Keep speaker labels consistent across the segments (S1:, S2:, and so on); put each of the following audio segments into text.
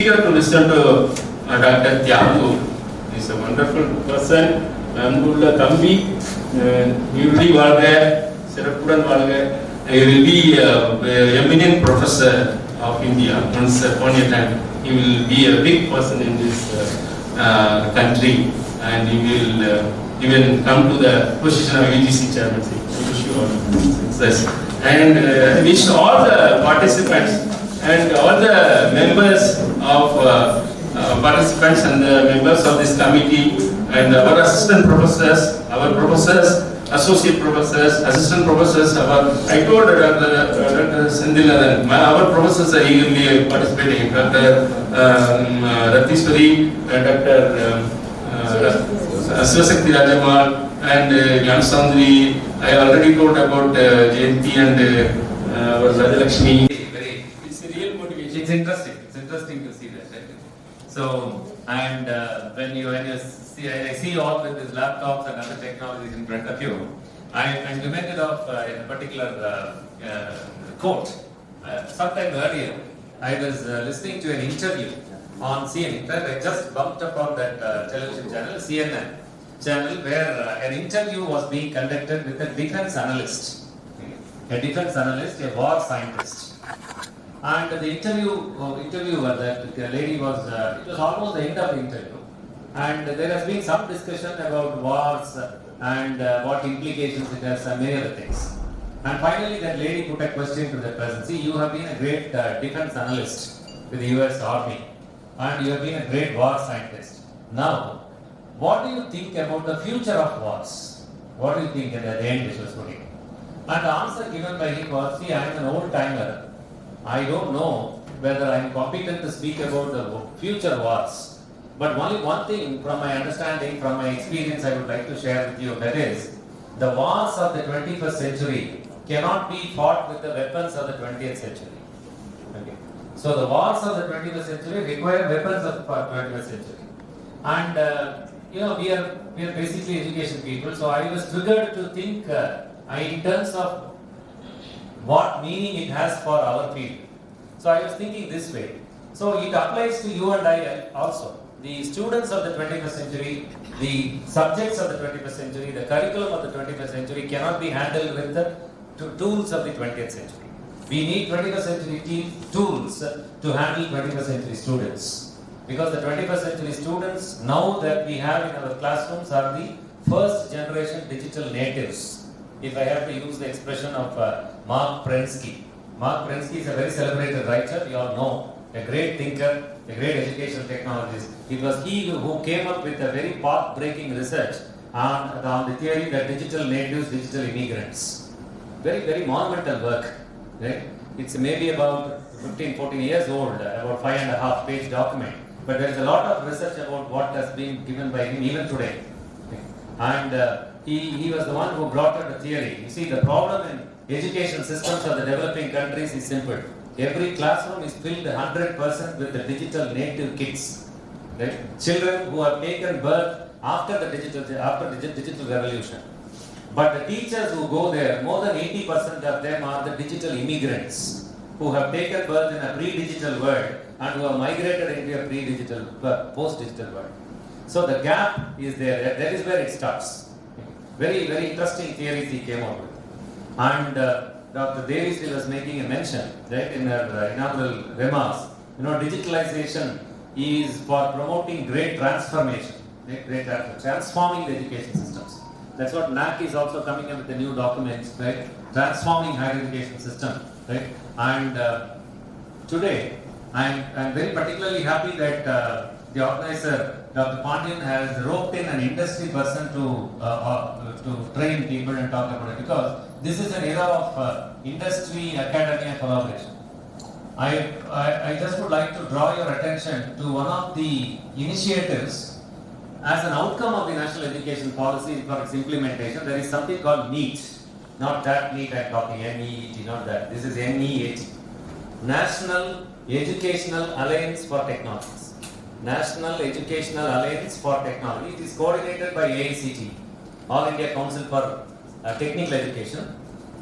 S1: Eager to listen to Dr. Tyagu. He's a wonderful person. அன்புள்ள தம்பி, இறுதி வாழ்க, சிறப்புடன் வாழ்க. He will be eminent professor of India. Once upon a time, he will be a big person in this country, and he will even come to the position of UGC chairman. I wish you all success. And I wish all the participants and all the members of participants and the members of this committee and our assistant professors, our professors, associate professors, assistant professors. I told Dr. Sendilaran, our professors are eagerly participating. Dr. Ratishwari, Dr. Aswasakti Rajamal, and Gyanasandri. I already told about Jayanti and Rajalakshmi. It's a real motivation. It's interesting. It's interesting to see that. Right? So, and when you see, I see all with these laptops and other technologies in front of you. I'm reminded of a particular quote. Sometime earlier, I was listening to an interview on CNN. I just bumped upon that television channel, CNN channel, where an interview was being conducted with a defense analyst. A defense analyst, a war scientist. And the interviewer, the lady was, it was almost the end of the interview. And there has been some discussion about wars and what implications it has and many other things. And finally that lady put a question to the person. See, you have been a great defense analyst with the US Army and you have been a great war scientist. Now, what do you think about the future of wars? What do you think at the end this was putting? And the answer given by him was, see, I am an old timer. I don't know whether I am competent to speak about the future wars. But only one thing from my understanding, from my experience, I would like to share with you, that is, the wars of the 21st century cannot be fought with the weapons of the 20th century. Okay. So the wars of the 21st century require weapons of the 21st century. And we are basically education people, so I was triggered to think in terms of what meaning it has for our field. So I was thinking this way. So it applies to you and I also. The students of the 21st century, the subjects of the 21st century, the curriculum of the 21st century cannot be handled with the tools of the 20th century. We need 21st century tools to handle 21st century students. Because the 21st century students now that we have in our classrooms are the first generation digital natives. If I have to use the expression of Mark Prensky. Mark Prensky is a very celebrated writer, you all know, a great thinker, a great educational technologist. It was he who came up with a very path-breaking research on the theory that digital natives, digital immigrants. Very, very monumental work. Right? It's maybe about 15-14 years old, about 5.5-page document. But there is a lot of research about what has been given by him even today. And he was the one who brought up the theory. You see, the problem in education systems of the developing countries is simple. Every classroom is filled 100% with the digital native kids. Right? Children who have taken birth after the digital revolution. But the teachers who go there, more than 80% of them are the digital immigrants who have taken birth in a pre-digital world and who have migrated into a pre-digital, post-digital world. So the gap is there. That is where it starts. Very, very interesting theories he came up with. And Dr. Davis was making a mention, right, in her inaugural remarks. Digitalization is for promoting great transformation, transforming the education systems. That's what NAC is also coming up with the new documents, right? Transforming higher education system, right? And today, I'm very particularly happy that the organizer, Dr. Pandian, has roped in an industry person to train people and talk about it, because this is an era of industry academia collaboration. I just would like to draw your attention to one of the initiatives as an outcome of the National Education Policy for its implementation. There is something called NEET. Not that NEET I'm talking, NEET, not that. This is NEAT. National Educational Alliance for Technologies. National Educational Alliance for Technology. It is coordinated by AICT, All India Council for Technical Education.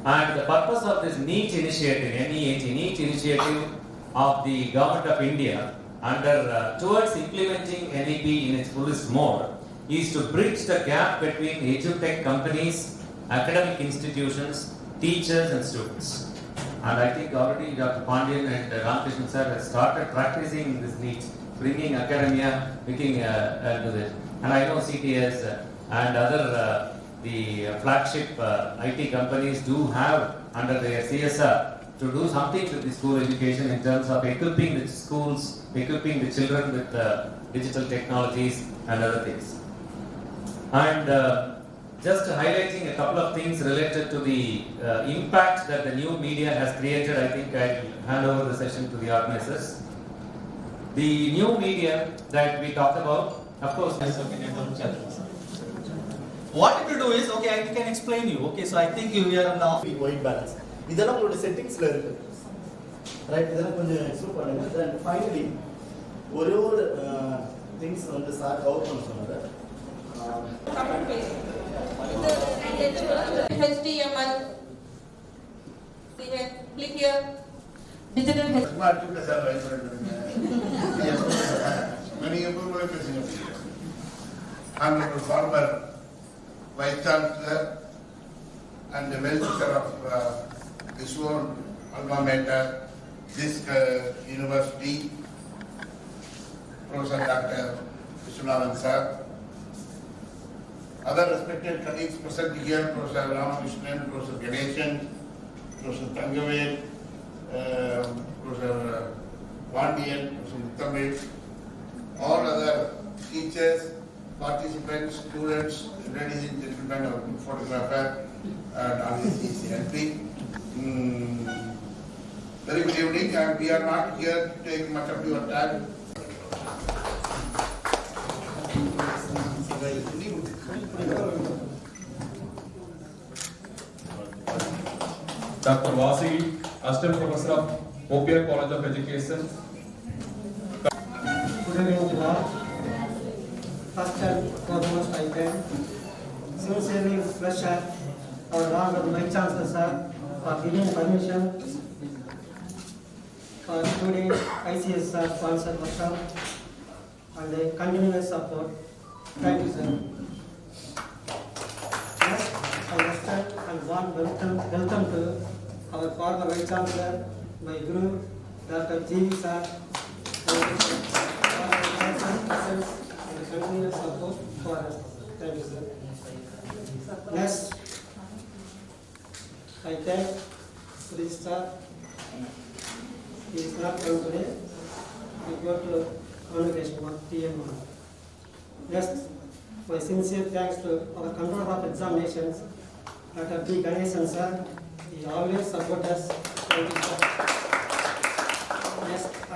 S1: And the purpose of this NEET initiative, NEAT, NEET initiative of the Government of India
S2: towards implementing NEP in its fullest mode is to bridge the gap between edutech companies, academic institutions, teachers and students. And I think already Dr. Pandian and Ramakrishnan sir have started practicing this need, bringing academia, making to this. And I know CTS and other the flagship IT companies do have under their CSR to do something with the school education in terms of equipping the schools, equipping the children with digital technologies and other things. And just highlighting a couple of things related to the impact that the new media has created, I think I'll hand over the session to the organizers. The new media that we talked about, of course,
S3: what it will do is, okay, I can explain you. Okay, so I think you are now
S4: white balance. இதெல்லாம் உங்களோட செட்டிங்ஸ்ல இருக்கு. Right, இதெல்லாம் கொஞ்சம் explore பண்ணுங்க. Then finally ஒரே ஒரு things வந்து sir cover பண்ண சொன்னாரு.
S5: HTML. See here, click here. Digital
S6: I'm a former Vice Chancellor and the well-wisher of this own alma mater, this university, Professor Dr. Vishwanathan sir. Other respected colleagues present here, Professor Ramakrishnan, Professor Ganeshan, Professor Tangavel, Professor Pandian, Professor Muthamil, all other teachers, participants, students, ladies and gentlemen, our photographer, and ICSSR. Very good evening, and we are not here to take much of your time.
S7: Dr. Vasi, Assistant Professor of OPR College of Education.
S8: Good evening to all. First and foremost, I thank sincerely pleasure our Honorable Vice Chancellor sir for giving permission for today's ICSSR sponsored workshop and the continuous support. Thank you, sir. Next, I extend and warm welcome to our former Vice Chancellor, my Guru, Dr. G. sir, for continuous support for us. Thank you, sir. Next, I thank Registrar. He is not come today. We go to communication of TM. Next, my sincere thanks to our controller of examinations, Dr. B. Ganeshan sir. He always support us. Thank you, sir. Next, I